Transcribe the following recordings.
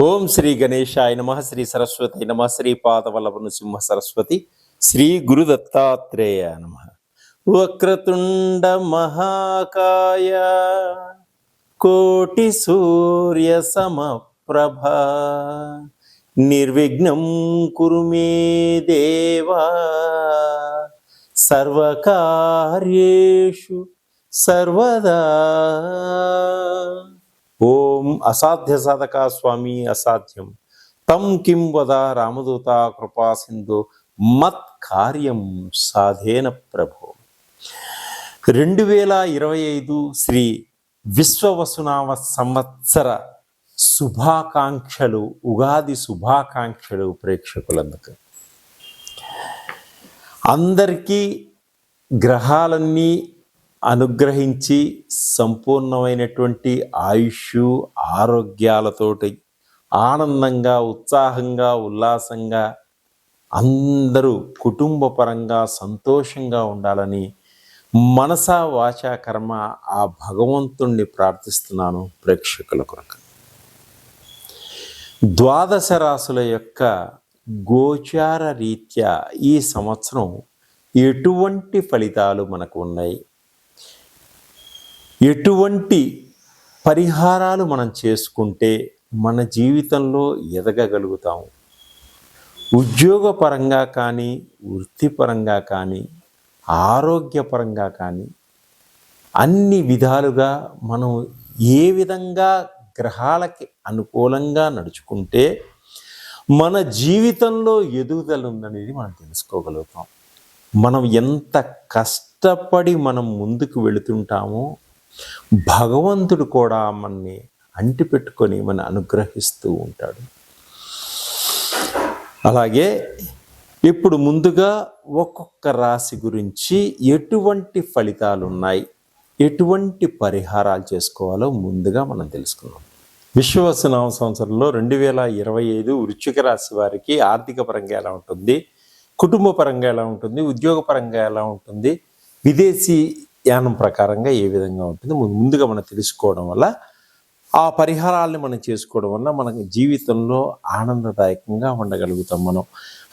ఓం శ్రీ గణేశాయ నమ, శ్రీ సరస్వతి నమ, శ్రీ పాదవల్లభ నృసింహ సరస్వతి, శ్రీ గురు దత్తాత్రేయ నమ. వక్రతుండ మహాకాయ కోటి సూర్య సమప్రభ నిర్విఘ్నం కురు మే దేవా సర్వకార్యేషు సర్వదా. ఓం అసాధ్య సాధక స్వామి అసాధ్యం తం కిం వద రామదూత కృపా సింధు మత్ కార్యం సాధేన ప్రభో. 2025 శ్రీ విశ్వవసునామ సంవత్సర శుభాకాంక్షలు, ఉగాది శుభాకాంక్షలు ప్రేక్షకులందుకు. అందరికీ గ్రహాలన్నీ అనుగ్రహించి సంపూర్ణమైనటువంటి ఆయుష్ ఆరోగ్యాలతోటి ఆనందంగా, ఉత్సాహంగా, ఉల్లాసంగా అందరూ కుటుంబపరంగా సంతోషంగా ఉండాలని మనసా వాచా కర్మ ఆ భగవంతుణ్ణి ప్రార్థిస్తున్నాను ప్రేక్షకుల కొరకు. ద్వాదశ రాశుల యొక్క గోచార రీత్యా ఈ సంవత్సరం ఎటువంటి ఫలితాలు మనకు ఉన్నాయి, ఎటువంటి పరిహారాలు మనం చేసుకుంటే మన జీవితంలో ఎదగగలుగుతాము, ఉద్యోగపరంగా కానీ, వృత్తిపరంగా కానీ, ఆరోగ్యపరంగా కానీ అన్ని విధాలుగా మనం ఏ విధంగా గ్రహాలకి అనుకూలంగా నడుచుకుంటే మన జీవితంలో ఎదుగుదల ఉందనేది మనం తెలుసుకోగలుగుతాం. మనం ఎంత కష్టపడి మనం ముందుకు వెళుతుంటామో భగవంతుడు కూడా మనని అంటిపెట్టుకొని మన అనుగ్రహిస్తూ ఉంటాడు. అలాగే ఇప్పుడు ముందుగా ఒక్కొక్క రాశి గురించి ఎటువంటి ఫలితాలు ఉన్నాయి, ఎటువంటి పరిహారాలు చేసుకోవాలో ముందుగా మనం తెలుసుకుందాం. విశ్వవసునామ సంవత్సరంలో 2025 వృశ్చిక రాశి వారికి ఆర్థిక పరంగా ఎలా ఉంటుంది, కుటుంబ పరంగా ఎలా ఉంటుంది, ఉద్యోగ పరంగా ఎలా ఉంటుంది, విదేశీ యానం ప్రకారంగా ఏ విధంగా ఉంటుంది ముందుగా మనం తెలుసుకోవడం వల్ల, ఆ పరిహారాలను మనం చేసుకోవడం వల్ల మన జీవితంలో ఆనందదాయకంగా ఉండగలుగుతాం మనం.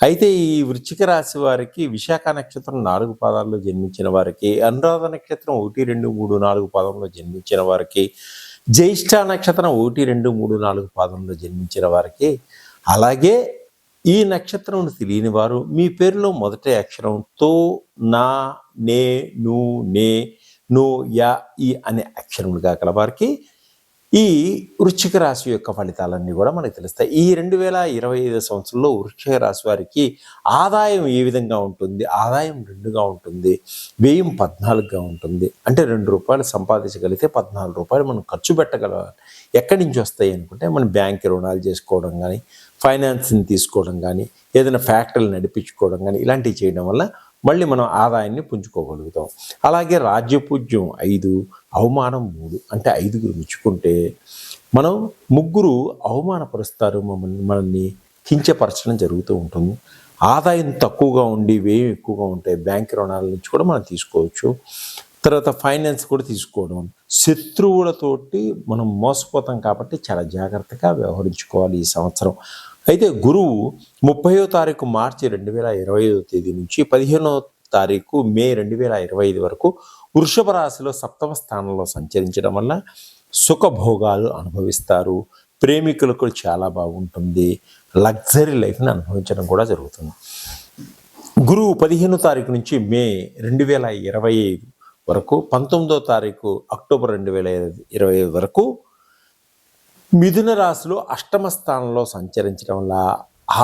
అయితే ఈ వృశ్చిక రాశి వారికి విశాఖ నక్షత్రం 4 పాదాల్లో జన్మించిన వారికి, అనురాధ నక్షత్రం 1, 2, 3, 4 పాదంలో జన్మించిన వారికి, జ్యేష్ఠ నక్షత్రం 1, 2, 3, 4 పాదంలో జన్మించిన వారికి, అలాగే ఈ నక్షత్రం తెలియని వారు మీ పేరులో మొదటి అక్షరం తో, నా, నే, ను, నే, నో, యా, ఈ అనే అక్షరములుగా గల వారికి ఈ వృశ్చిక రాశి యొక్క ఫలితాలన్నీ కూడా మనకు తెలుస్తాయి. ఈ 2025 సంవత్సరంలో వృశ్చిక రాశి వారికి ఆదాయం ఏ విధంగా ఉంటుంది? ఆదాయం 2గా ఉంటుంది, వ్యయం 14గా ఉంటుంది. అంటే ₹2 సంపాదించగలిగితే 14 రూపాయలు మనం ఖర్చు పెట్టగలగాలి. ఎక్కడి నుంచి వస్తాయి అనుకుంటే మనం బ్యాంక్ రుణాలు చేసుకోవడం కానీ, ఫైనాన్స్ని తీసుకోవడం కానీ, ఏదైనా ఫ్యాక్టరీలు నడిపించుకోవడం కానీ ఇలాంటివి చేయడం వల్ల మళ్ళీ మనం ఆదాయాన్ని పుంజుకోగలుగుతాం. అలాగే రాజ్యపూజ్యం 5, అవమానం 3, అంటే 5 మెచ్చుకుంటే మనం 3 అవమానపరుస్తారు, మనల్ని కించపరచడం జరుగుతూ ఉంటుంది. ఆదాయం తక్కువగా ఉండి వ్యయం ఎక్కువగా ఉంటే బ్యాంక్ రుణాల నుంచి కూడా మనం తీసుకోవచ్చు. తర్వాత ఫైనాన్స్ కూడా తీసుకోవడం, శత్రువులతోటి మనం మోసపోతాం కాబట్టి చాలా జాగ్రత్తగా వ్యవహరించుకోవాలి ఈ సంవత్సరం. అయితే గురువు 30వ తారీఖు మార్చి 2025 తేదీ నుంచి 15వ తారీఖు మే 2025 వరకు వృషభ రాశిలో 7వ స్థానంలో సంచరించడం వల్ల సుఖభోగాలు అనుభవిస్తారు. ప్రేమికులకు చాలా బాగుంటుంది, లగ్జరీ లైఫ్ని అనుభవించడం కూడా జరుగుతుంది. గురువు 15వ తారీఖు నుంచి మే 2025 వరకు, 19వ తారీఖు అక్టోబర్ 2025 వరకు మిథున రాశిలో 8వ స్థానంలో సంచరించడం వల్ల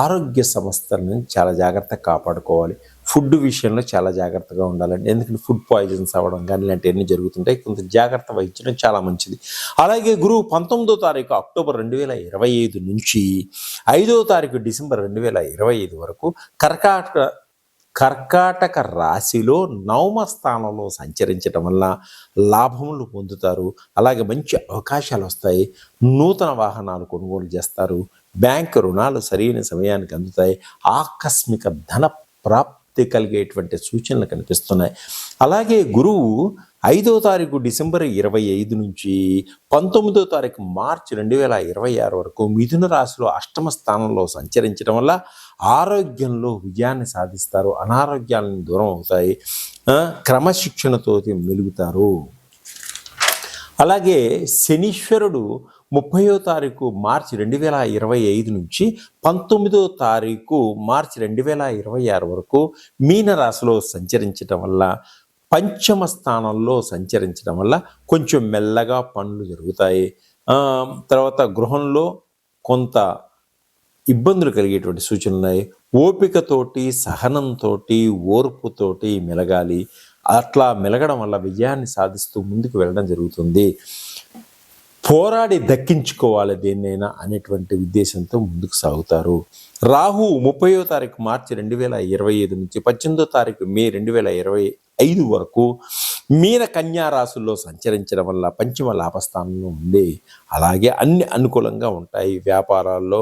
ఆరోగ్య సమస్యలను చాలా జాగ్రత్తగా కాపాడుకోవాలి. ఫుడ్ విషయంలో చాలా జాగ్రత్తగా ఉండాలండి, ఎందుకంటే ఫుడ్ పాయిజన్స్ అవ్వడం కానీ ఇలాంటివన్నీ జరుగుతుంటాయి. కొంత జాగ్రత్త వహించడం చాలా మంచిది. అలాగే గురువు 19వ తారీఖు అక్టోబర్ 2025 నుంచి 5వ తారీఖు డిసెంబర్ 2025 వరకు కర్కాటక రాశిలో 9వ స్థానంలో సంచరించడం వల్ల లాభములు పొందుతారు. అలాగే మంచి అవకాశాలు వస్తాయి, నూతన వాహనాలు కొనుగోలు చేస్తారు, బ్యాంకు రుణాలు సరైన సమయానికి అందుతాయి, ఆకస్మిక ధన ప్రాప్తి సంతృప్తి కలిగేటువంటి సూచనలు కనిపిస్తున్నాయి. అలాగే గురువు 5వ తారీఖు డిసెంబర్ 25 నుంచి 19వ తారీఖు మార్చి 2026 వరకు మిథున రాశిలో అష్టమ స్థానంలో సంచరించడం వల్ల ఆరోగ్యంలో విజయాన్ని సాధిస్తారు, అనారోగ్యాలను దూరం అవుతాయి, క్రమశిక్షణతో మెలుగుతారు. అలాగే శనీశ్వరుడు 30వ తారీఖు మార్చి 2025 నుంచి 19వ తారీఖు మార్చి 2026 వరకు మీనరాశిలో సంచరించడం వల్ల, పంచమ స్థానంలో సంచరించడం వల్ల కొంచెం మెల్లగా పనులు జరుగుతాయి. తర్వాత గృహంలో కొంత ఇబ్బందులు కలిగేటువంటి సూచనలు ఉన్నాయి. ఓపికతోటి, సహనంతో, ఓర్పుతోటి మెలగాలి. అట్లా మెలగడం వల్ల విజయాన్ని సాధిస్తూ ముందుకు వెళ్ళడం జరుగుతుంది. పోరాడి దక్కించుకోవాలి దేన్నైనా అనేటువంటి ఉద్దేశంతో ముందుకు సాగుతారు. రాహు 30వ తారీఖు మార్చి 2025 నుంచి 18వ తారీఖు మే 2025 వరకు మీన కన్యా రాశుల్లో సంచరించడం వల్ల పంచమ లాభస్థానంలో ఉంది. అలాగే అన్ని అనుకూలంగా ఉంటాయి. వ్యాపారాల్లో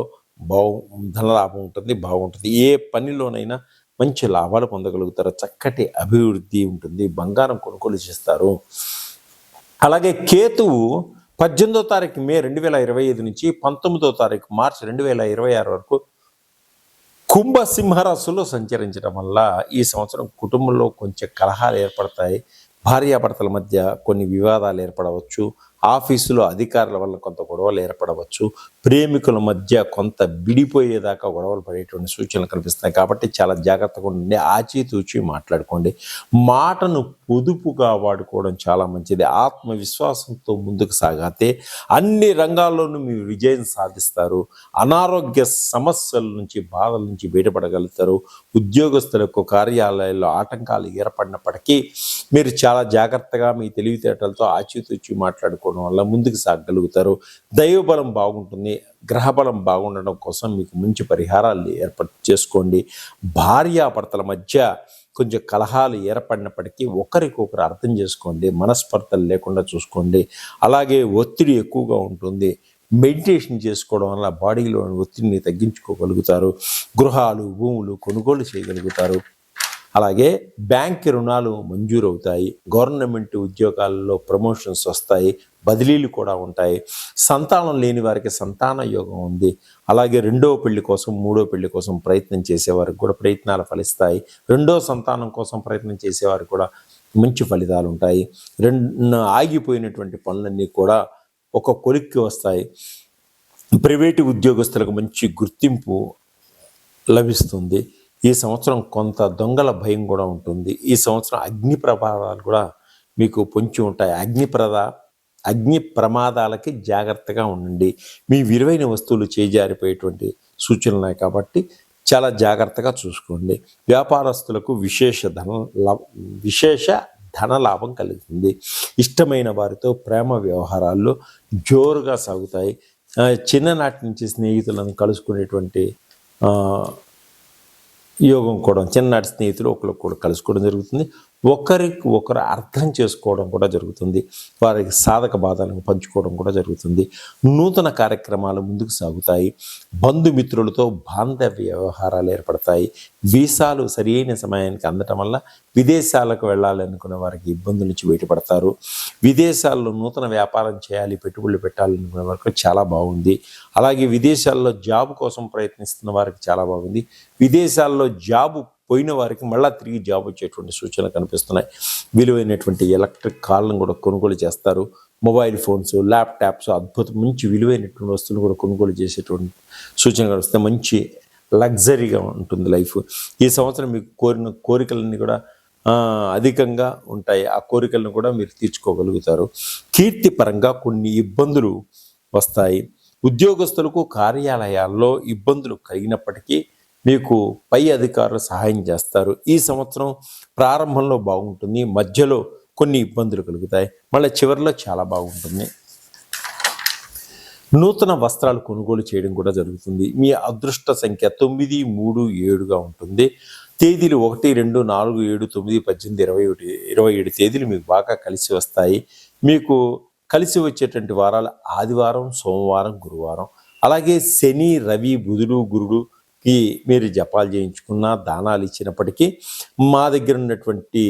ధనలాభం ఉంటుంది, బాగుంటుంది. ఏ పనిలోనైనా మంచి లాభాలు పొందగలుగుతారు. చక్కటి అభివృద్ధి ఉంటుంది. బంగారం కొనుగోలు చేస్తారు. అలాగే కేతువు 18వ తారీఖు మే 2025 నుంచి 19వ తారీఖు మార్చి 2026 వరకు కుంభ సింహరాశుల్లో సంచరించడం వల్ల ఈ సంవత్సరం కుటుంబంలో కొంచెం కలహాలు ఏర్పడతాయి. భార్యాభర్తల మధ్య కొన్ని వివాదాలు ఏర్పడవచ్చు. ఆఫీసులో అధికారుల వల్ల కొంత గొడవలు ఏర్పడవచ్చు. ప్రేమికుల మధ్య కొంత విడిపోయేదాకా గొడవలు పడేటువంటి సూచనలు కనిపిస్తున్నాయి. కాబట్టి చాలా జాగ్రత్తగా ఉండండి. ఆచితూచి మాట్లాడుకోండి. మాటను పొదుపుగా వాడుకోవడం చాలా మంచిది. ఆత్మవిశ్వాసంతో ముందుకు సాగితే అన్ని రంగాల్లోనూ మీరు విజయం సాధిస్తారు. అనారోగ్య సమస్యల నుంచి, బాధల నుంచి బయటపడగలుగుతారు. ఉద్యోగస్తులకు కార్యాలయాల్లో ఆటంకాలు ఏర్పడినప్పటికీ మీరు చాలా జాగ్రత్తగా మీ తెలివితేటలతో ఆచితూచి మాట్లాడుకోవడం వల్ల ముందుకు సాగగలుగుతారు. దైవబలం బాగుంటుంది. గ్రహబలం బాగుండడం కోసం మీకు మంచి పరిహారాలు ఏర్పాటు చేసుకోండి. భార్యాభర్తల మధ్య కొంచెం కలహాలు ఏర్పడినప్పటికీ ఒకరికొకరు అర్థం చేసుకోండి. మనస్పర్ధలు లేకుండా చూసుకోండి. అలాగే ఒత్తిడి ఎక్కువగా ఉంటుంది. మెడిటేషన్ చేసుకోవడం వల్ల బాడీలోని ఒత్తిడిని తగ్గించుకోగలుగుతారు. గృహాలు, భూములు కొనుగోలు చేయగలుగుతారు. అలాగే బ్యాంక్ రుణాలు మంజూరు అవుతాయి. గవర్నమెంట్ ఉద్యోగాల్లో ప్రమోషన్స్ వస్తాయి. బదిలీలు కూడా ఉంటాయి. సంతానం లేని వారికి సంతాన యోగం ఉంది. అలాగే రెండవ పెళ్లి కోసం, మూడో పెళ్లి కోసం ప్రయత్నం చేసేవారికి కూడా ప్రయత్నాలు ఫలిస్తాయి. రెండో సంతానం కోసం ప్రయత్నం చేసేవారికి కూడా మంచి ఫలితాలు ఉంటాయి. ఆగిపోయినటువంటి పనులన్నీ కూడా ఒక కొలిక్కి వస్తాయి. ప్రైవేటు ఉద్యోగస్తులకు మంచి గుర్తింపు లభిస్తుంది. ఈ సంవత్సరం కొంత దొంగల భయం కూడా ఉంటుంది. ఈ సంవత్సరం అగ్ని ప్రమాదాలు కూడా మీకు పొంచి ఉంటాయి. అగ్ని ప్రమాదాలకి జాగ్రత్తగా ఉండండి. మీ విలువైన వస్తువులు చేజారిపోయేటువంటి సూచనలు ఉన్నాయి కాబట్టి చాలా జాగ్రత్తగా చూసుకోండి. వ్యాపారస్తులకు విశేష ధన లాభం కలుగుతుంది. ఇష్టమైన వారితో ప్రేమ వ్యవహారాల్లో జోరుగా సాగుతాయి. చిన్ననాటి నుంచి స్నేహితులను కలుసుకునేటువంటి యోగం కూడా, చిన్ననాటి స్నేహితులు ఒకరు కలుసుకోవడం జరుగుతుంది. ఒకరికి ఒకరు అర్థం చేసుకోవడం కూడా జరుగుతుంది. వారికి సాధక బాధలను పంచుకోవడం కూడా జరుగుతుంది. నూతన కార్యక్రమాలు ముందుకు సాగుతాయి. బంధుమిత్రులతో బాంధవ్య వ్యవహారాలు ఏర్పడతాయి. వీసాలు సరైన సమయానికి అందటం వల్ల విదేశాలకు వెళ్ళాలనుకునే వారికి ఇబ్బందుల నుంచి బయటపడతారు. విదేశాల్లో నూతన వ్యాపారం చేయాలి, పెట్టుబడులు పెట్టాలనుకునే వారికి చాలా బాగుంది. అలాగే విదేశాల్లో జాబ్ కోసం ప్రయత్నిస్తున్న వారికి చాలా బాగుంది. విదేశాల్లో జాబు పోయిన వారికి మళ్ళీ తిరిగి జాబ్ వచ్చేటువంటి సూచనలు కనిపిస్తున్నాయి. విలువైనటువంటి ఎలక్ట్రిక్ కార్లను కూడా కొనుగోలు చేస్తారు. మొబైల్ ఫోన్స్, ల్యాప్టాప్స్, మంచి విలువైనటువంటి వస్తువులు కూడా కొనుగోలు చేసేటువంటి సూచనలు కనిపిస్తాయి. మంచి లగ్జరీగా ఉంటుంది లైఫ్. ఈ సంవత్సరం మీకు కోరిన కోరికలన్నీ కూడా అధికంగా ఉంటాయి. ఆ కోరికలను కూడా మీరు తీర్చుకోగలుగుతారు. కీర్తిపరంగా కొన్ని ఇబ్బందులు వస్తాయి. ఉద్యోగస్తులకు కార్యాలయాల్లో ఇబ్బందులు కలిగినప్పటికీ మీకు పై అధికారులు సహాయం చేస్తారు. ఈ సంవత్సరం ప్రారంభంలో బాగుంటుంది. మధ్యలో కొన్ని ఇబ్బందులు కలుగుతాయి. మళ్ళీ చివరిలో చాలా బాగుంటుంది. నూతన వస్త్రాలు కొనుగోలు చేయడం కూడా జరుగుతుంది. మీ అదృష్ట సంఖ్య 9, 3, 7గా ఉంటుంది. తేదీలు 1, 2, 4, 7, 9, 18, 21, 27 తేదీలు మీకు బాగా కలిసి వస్తాయి. మీకు కలిసి వచ్చేటువంటి వారాలు ఆదివారం, సోమవారం, గురువారం. అలాగే శని, రవి, బుధుడు, గురుడు మీరు జపాలు చేయించుకున్నా, దానాలు ఇచ్చినప్పటికీ మా దగ్గర ఉన్నటువంటి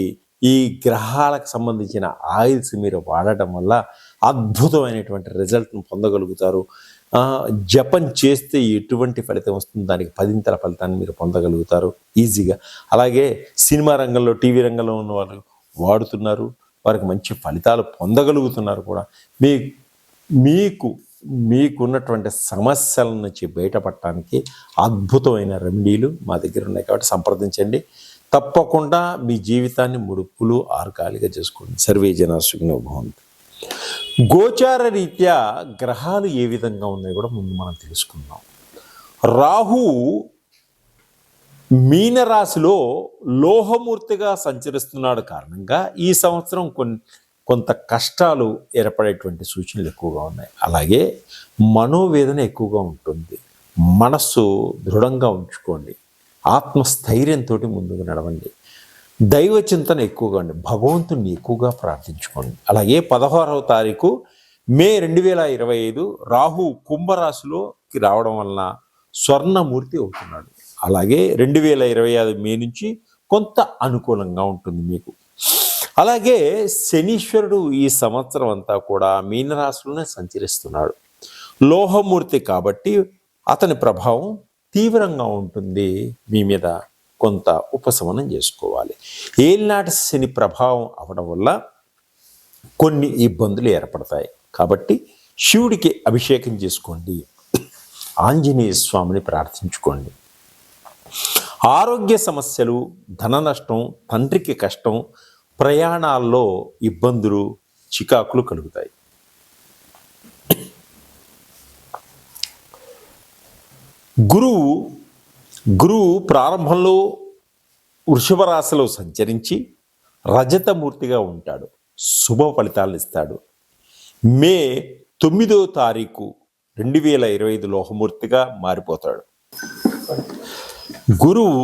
ఈ గ్రహాలకు సంబంధించిన ఆయిల్స్ మీరు వాడటం వల్ల అద్భుతమైనటువంటి రిజల్ట్ను పొందగలుగుతారు. జపం చేస్తే ఎటువంటి ఫలితం వస్తుంది, దానికి 10ంతల ఫలితాన్ని మీరు పొందగలుగుతారు ఈజీగా. అలాగే సినిమా రంగంలో, టీవీ రంగంలో ఉన్న వాళ్ళు వాడుతున్నారు, వారికి మంచి ఫలితాలు పొందగలుగుతున్నారు కూడా. మీకున్నటువంటి సమస్యల నుంచి బయటపడటానికి అద్భుతమైన రెమెడీలు మా దగ్గర ఉన్నాయి కాబట్టి సంప్రదించండి. తప్పకుండా మీ జీవితాన్ని ముడుపులు ఆర్గాలిగా చేసుకోండి. సర్వే జనా సుఖినో భవంతు. గోచార రీత్యా గ్రహాలు ఏ విధంగా ఉన్నాయో కూడా ముందు మనం తెలుసుకుందాం. రాహు మీనరాశిలో లోహమూర్తిగా సంచరిస్తున్నాడు కారణంగా ఈ సంవత్సరం కొంత కష్టాలు ఏర్పడేటువంటి సూచనలు ఎక్కువగా ఉన్నాయి. అలాగే మనోవేదన ఎక్కువగా ఉంటుంది. మనస్సు దృఢంగా ఉంచుకోండి. ఆత్మస్థైర్యంతో ముందుకు నడవండి. దైవ చింతన ఎక్కువగా ఉండి భగవంతుని ఎక్కువగా ప్రార్థించుకోండి. అలాగే 16వ తారీఖు మే 2025 రాహు కుంభరాశిలోకి రావడం వలన స్వర్ణమూర్తి అవుతున్నాడు. అలాగే 2025 మే నుంచి కొంత అనుకూలంగా ఉంటుంది మీకు. అలాగే శనీశ్వరుడు ఈ సంవత్సరం అంతా కూడా మీనరాశిలోనే సంచరిస్తున్నాడు. లోహమూర్తి కాబట్టి అతని ప్రభావం తీవ్రంగా ఉంటుంది. మీ మీద కొంత ఉపశమనం చేసుకోవాలి. ఏలినాటి శని ప్రభావం అవడం వల్ల కొన్ని ఇబ్బందులు ఏర్పడతాయి కాబట్టి శివుడికి అభిషేకం చేసుకోండి. ఆంజనేయ స్వామిని ప్రార్థించుకోండి. ఆరోగ్య సమస్యలు, ధన నష్టం, తండ్రికి కష్టం, ప్రయాణాల్లో ఇబ్బందులు, చికాకులు కలుగుతాయి. గురువు ప్రారంభంలో వృషభ రాశిలో సంచరించి రజతమూర్తిగా ఉంటాడు. శుభ ఫలితాలను ఇస్తాడు. మే 9వ తారీఖు 2025 లోహమూర్తిగా మారిపోతాడు. గురువు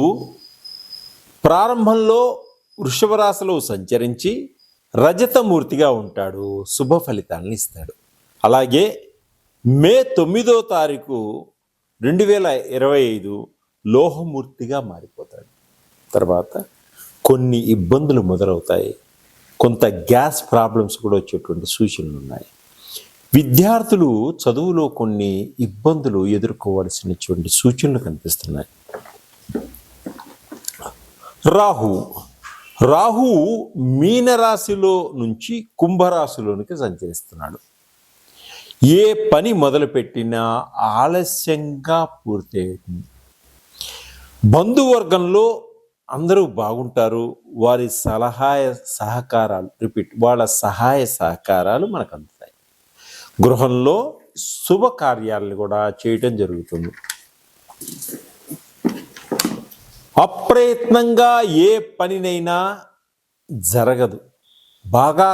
ప్రారంభంలో వృషభ రాశిలో సంచరించి రజతమూర్తిగా ఉంటాడు. శుభ ఫలితాలను ఇస్తాడు. అలాగే మే 9వ తారీఖు 2025 లోహమూర్తిగా మారిపోతాడు. తర్వాత కొన్ని ఇబ్బందులు మొదలవుతాయి. కొంత గ్యాస్ ప్రాబ్లమ్స్ కూడా వచ్చేటువంటి సూచనలు ఉన్నాయి. విద్యార్థులు చదువులో కొన్ని ఇబ్బందులు ఎదుర్కోవాల్సినటువంటి సూచనలు కనిపిస్తున్నాయి. రాహు మీనరాశిలో నుంచి కుంభరాశిలోనికి సంచరిస్తున్నాడు. ఏ పని మొదలుపెట్టినా ఆలస్యంగా పూర్తి అవుతుంది. బంధువర్గంలో అందరూ బాగుంటారు. వాళ్ళ సహాయ సహకారాలు మనకు అందుతాయి. గృహంలో శుభకార్యాలను కూడా చేయటం జరుగుతుంది. అప్రయత్నంగా ఏ పనినైనా జరగదు. బాగా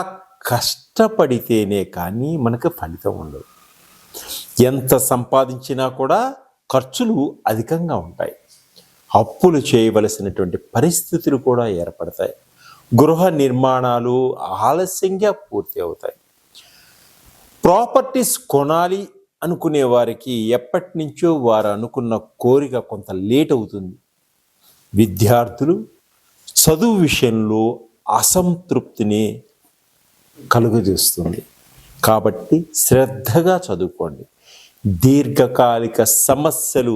కష్టపడితేనే కానీ మనకు ఫలితం ఉండదు. ఎంత సంపాదించినా కూడా ఖర్చులు అధికంగా ఉంటాయి. అప్పులు చేయవలసినటువంటి పరిస్థితులు కూడా ఏర్పడతాయి. గృహ నిర్మాణాలు ఆలస్యంగా పూర్తి అవుతాయి. ప్రాపర్టీస్ కొనాలి అనుకునే వారికి ఎప్పటి నుంచో వారు అనుకున్న కోరిక కొంత లేట్ అవుతుంది. విద్యార్థులు చదువు విషయంలో అసంతృప్తిని కలుగజేస్తుంది. కాబట్టి శ్రద్ధగా చదువుకోండి. దీర్ఘకాలిక సమస్యలు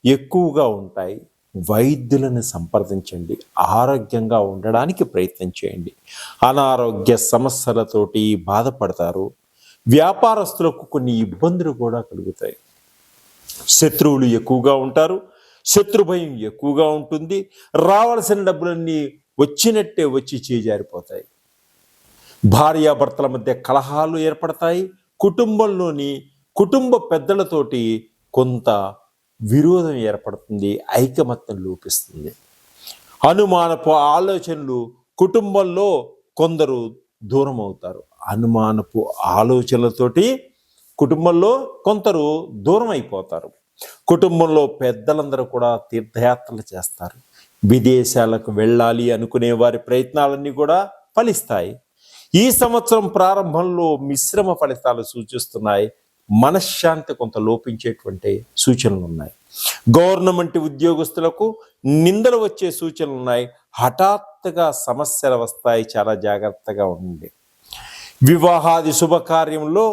ఎక్కువగా ఉంటాయి. వైద్యులను సంప్రదించండి. ఆరోగ్యంగా ఉండడానికి ప్రయత్నం చేయండి. అనారోగ్య సమస్యలతోటి బాధపడతారు. వ్యాపారస్తులకు కొన్ని ఇబ్బందులు కూడా కలుగుతాయి. శత్రువులు ఎక్కువగా ఉంటారు. శత్రు భయం ఎక్కువగా ఉంటుంది. రావాల్సిన డబ్బులన్నీ వచ్చినట్టే వచ్చి చేజారిపోతాయి. భార్యాభర్తల మధ్య కలహాలు ఏర్పడతాయి. కుటుంబ పెద్దలతోటి కొంత విరోధం ఏర్పడుతుంది. ఐకమత్యం లోపిస్తుంది. అనుమానపు ఆలోచనలు కుటుంబంలో కొందరు దూరం అవుతారు. అనుమానపు ఆలోచనలతోటి కుటుంబంలో కొందరు దూరం అయిపోతారు. కుటుంబంలో పెద్దలందరూ కూడా తీర్థయాత్రలు చేస్తారు. విదేశాలకు వెళ్ళాలి అనుకునే వారి ప్రయత్నాలన్నీ కూడా ఫలిస్తాయి. ఈ సంవత్సరం ప్రారంభంలో మిశ్రమ ఫలితాలు సూచిస్తున్నాయి. మనశ్శాంతి కొంత లోపించేటువంటి సూచనలు ఉన్నాయి. గవర్నమెంట్ ఉద్యోగస్తులకు నిందలు వచ్చే సూచనలు ఉన్నాయి. హఠాత్తుగా సమస్యలు వస్తాయి, చాలా జాగ్రత్తగా ఉండండి. వివాహాది శుభకార్యంలో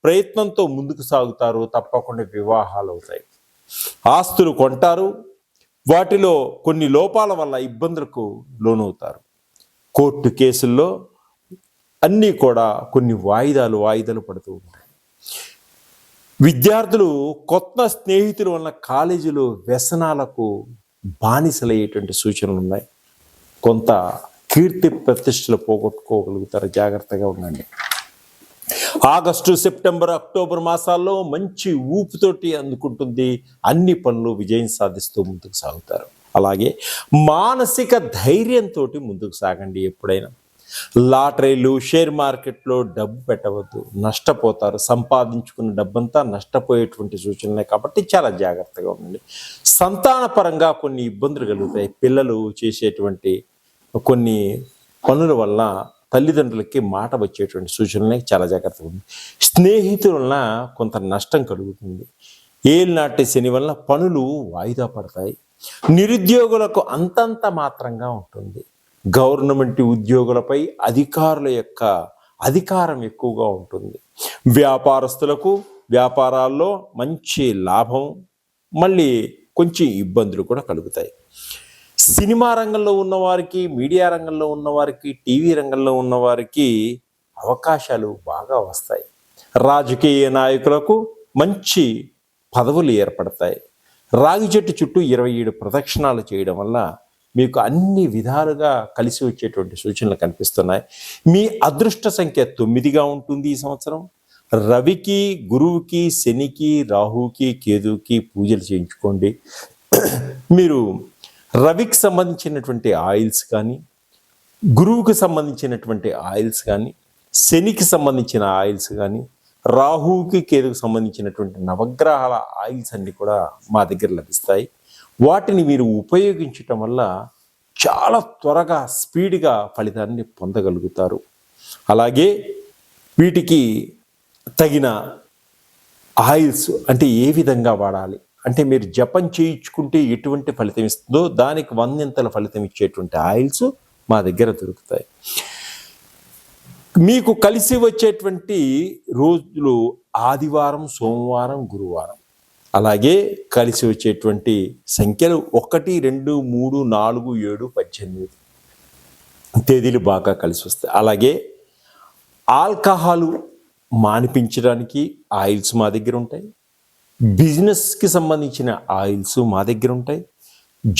ప్రయత్నంతో ముందుకు సాగుతారు, తప్పకుండా వివాహాలు అవుతాయి. ఆస్తులు కొంటారు, వాటిలో కొన్ని లోపాల వల్ల ఇబ్బందులకు లోనవుతారు. కోర్టు కేసుల్లో అన్నీ కూడా కొన్ని వాయిదాలు పడుతూ ఉంటాయి. విద్యార్థులు కొత్త స్నేహితుల వల్ల కాలేజీలో వ్యసనాలకు బానిసలయ్యేటువంటి సూచనలు ఉన్నాయి. కొంత కీర్తి ప్రతిష్టలు పోగొట్టుకోగలుగుతారు, జాగ్రత్తగా ఉండండి. ఆగస్టు, సెప్టెంబర్, అక్టోబర్ మాసాల్లో మంచి ఊపుతోటి అందుకుంటుంది. అన్ని పనులు విజయం సాధిస్తూ ముందుకు సాగుతారు. అలాగే మానసిక ధైర్యంతో ముందుకు సాగండి. ఎప్పుడైనా లాటరీలు, షేర్ మార్కెట్లో డబ్బు పెట్టవద్దు, నష్టపోతారు. సంపాదించుకున్న డబ్బంతా నష్టపోయేటువంటి సూచనలే, కాబట్టి చాలా జాగ్రత్తగా ఉండండి. సంతానపరంగా కొన్ని ఇబ్బందులు కలుగుతాయి. పిల్లలు చేసేటువంటి కొన్ని పనుల వల్ల తల్లిదండ్రులకి మాట వచ్చేటువంటి సూచనలే, చాలా జాగ్రత్తగా ఉంది. స్నేహితుల వలన కొంత నష్టం కలుగుతుంది. ఏలినాటి శని వల్ల పనులు వాయిదా పడతాయి. నిరుద్యోగులకు అంతంత మాత్రంగా ఉంటుంది. గవర్నమెంట్ ఉద్యోగులపై అధికారుల యొక్క అధికారం ఎక్కువగా ఉంటుంది. వ్యాపారస్తులకు వ్యాపారాల్లో మంచి లాభం, మళ్ళీ కొంచెం ఇబ్బందులు కూడా కలుగుతాయి. సినిమా రంగంలో ఉన్నవారికి, మీడియా రంగంలో ఉన్నవారికి, టీవీ రంగంలో ఉన్నవారికి అవకాశాలు బాగా వస్తాయి. రాజకీయ నాయకులకు మంచి పదవులు ఏర్పడతాయి. రాగి చెట్టు చుట్టూ 27 ప్రదక్షిణాలు చేయడం వల్ల మీకు అన్ని విధాలుగా కలిసి వచ్చేటువంటి సూచనలు కనిపిస్తున్నాయి. మీ అదృష్ట సంఖ్య 9గా ఉంటుంది ఈ సంవత్సరం. రవికి, గురువుకి, శనికి, రాహుకి, కేతువుకి పూజలు చేయించుకోండి. మీరు రవికి సంబంధించినటువంటి ఆయిల్స్ కానీ, గురువుకి సంబంధించినటువంటి ఆయిల్స్ కానీ, శనికి సంబంధించిన ఆయిల్స్ కానీ, రాహుకి, కేతువుకి సంబంధించినటువంటి నవగ్రహాల ఆయిల్స్ అన్నీ కూడా మా దగ్గర లభిస్తాయి. వాటిని మీరు ఉపయోగించటం వల్ల చాలా త్వరగా, స్పీడ్గా ఫలితాన్ని పొందగలుగుతారు. అలాగే వీటికి తగిన ఆయిల్స్ అంటే ఏ విధంగా వాడాలి అంటే, మీరు జపం చేయించుకుంటే ఎటువంటి ఫలితం ఇస్తుందో దానికి 100 ఫలితం ఇచ్చేటువంటి ఆయిల్స్ మా దగ్గర దొరుకుతాయి. మీకు కలిసి వచ్చేటువంటి రోజులు ఆదివారం, సోమవారం, గురువారం. అలాగే కలిసి వచ్చేటువంటి సంఖ్యలు 1, 2, 3, 4, 7, 18 తేదీలు బాగా కలిసి వస్తాయి. అలాగే ఆల్కహాలు మానిపించడానికి ఆయిల్స్ మా దగ్గర ఉంటాయి. బిజినెస్కి సంబంధించిన ఆయిల్స్ మా దగ్గర ఉంటాయి.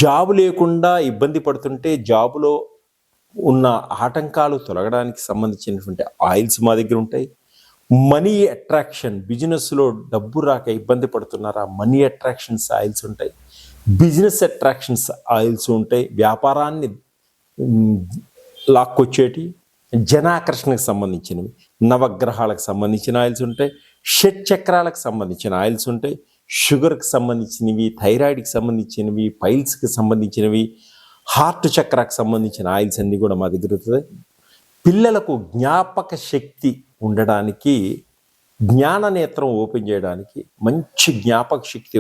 జాబు లేకుండా ఇబ్బంది పడుతుంటే జాబులో ఉన్న ఆటంకాలు తొలగడానికి సంబంధించినటువంటి ఆయిల్స్ మా దగ్గర ఉంటాయి. మనీ అట్రాక్షన్, బిజినెస్లో డబ్బు రాక ఇబ్బంది పడుతున్నారా, మనీ అట్రాక్షన్స్ ఆయిల్స్ ఉంటాయి. బిజినెస్ అట్రాక్షన్స్ ఆయిల్స్ ఉంటాయి. వ్యాపారాన్ని లాక్కొచ్చేటి, జనాకర్షణకు సంబంధించినవి, నవగ్రహాలకు సంబంధించిన ఆయిల్స్ ఉంటాయి. షట్ చక్రాలకు సంబంధించిన ఆయిల్స్ ఉంటాయి. షుగర్కి సంబంధించినవి, థైరాయిడ్కి సంబంధించినవి, పైల్స్కి సంబంధించినవి, హార్ట్ చక్రాకు సంబంధించిన ఆయిల్స్ అన్నీ కూడా మా దగ్గర ఉంటాయి. పిల్లలకు జ్ఞాపక శక్తి ఉండడానికి, జ్ఞాన నేత్రం ఓపెన్ చేయడానికి, మంచి జ్ఞాపక శక్తి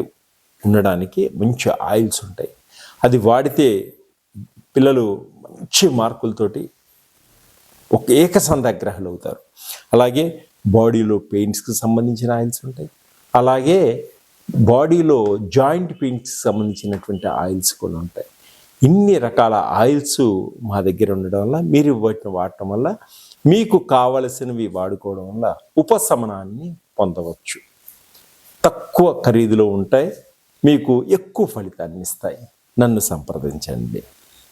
ఉండడానికి మంచి ఆయిల్స్ ఉంటాయి. అది వాడితే పిల్లలు మంచి మార్కులతోటి ఒక ఏకసంధాగ్రహాలు అవుతారు. అలాగే బాడీలో పెయిన్స్కి సంబంధించిన ఆయిల్స్ ఉంటాయి. అలాగే బాడీలో జాయింట్ పెయిన్స్కి సంబంధించినటువంటి ఆయిల్స్ కూడా ఉంటాయి. ఇన్ని రకాల ఆయిల్స్ మా దగ్గర ఉండడం వల్ల, మీరు వాటిని వాడటం వల్ల, మీకు కావలసినవి వాడుకోవడం వల్ల ఉపశమనాన్ని పొందవచ్చు. తక్కువ ఖరీదులో ఉంటాయి, మీకు ఎక్కువ ఫలితాన్ని ఇస్తాయి. నన్ను సంప్రదించండి.